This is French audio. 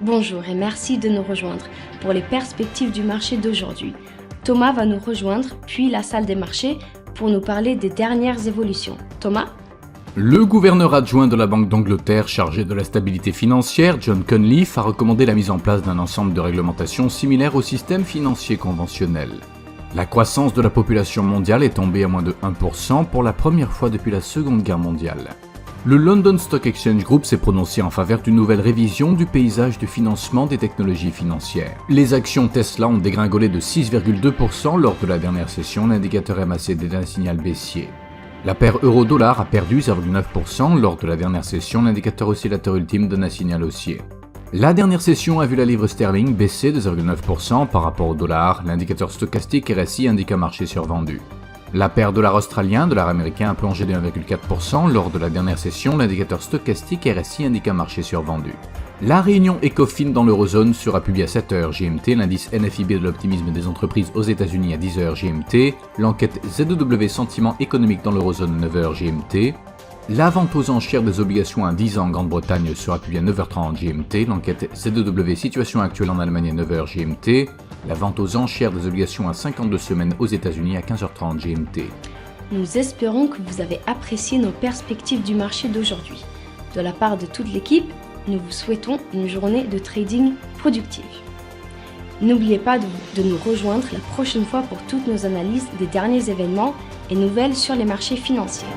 Bonjour et merci de nous rejoindre pour les perspectives du marché d'aujourd'hui. Thomas va nous rejoindre, puis la salle des marchés, pour nous parler des dernières évolutions. Thomas ? Le gouverneur adjoint de la Banque d'Angleterre chargé de la stabilité financière, John Cunliffe, a recommandé la mise en place d'un ensemble de réglementations similaires au système financier conventionnel. La croissance de la population mondiale est tombée à moins de 1% pour la première fois depuis la Seconde Guerre mondiale. Le London Stock Exchange Group s'est prononcé en faveur d'une nouvelle révision du paysage du financement des technologies financières. Les actions Tesla ont dégringolé de 6,2% lors de la dernière session, l'indicateur MACD est un signal baissier. La paire euro-dollar a perdu 0,9% lors de la dernière session, l'indicateur oscillateur ultime donne un signal haussier. La dernière session a vu la livre sterling baisser de 0,9% par rapport au dollar, l'indicateur stochastique RSI indique un marché survendu. La paire dollar australien, dollar américain a plongé de 1,4% lors de la dernière session, l'indicateur stochastique RSI indique un marché survendu. La réunion ECOFIN dans l'eurozone sera publiée à 7h GMT, l'indice NFIB de l'optimisme des entreprises aux États-Unis à 10h GMT, l'enquête ZEW sentiment économique dans l'eurozone 9h GMT, la vente aux enchères des obligations à 10 ans en Grande-Bretagne sera publiée à 9h30 GMT, l'enquête ZEW situation actuelle en Allemagne à 9h GMT, la vente aux enchères des obligations à 52 semaines aux États-Unis à 15h30 GMT. Nous espérons que vous avez apprécié nos perspectives du marché d'aujourd'hui. De la part de toute l'équipe, nous vous souhaitons une journée de trading productive. N'oubliez pas de nous rejoindre la prochaine fois pour toutes nos analyses des derniers événements et nouvelles sur les marchés financiers.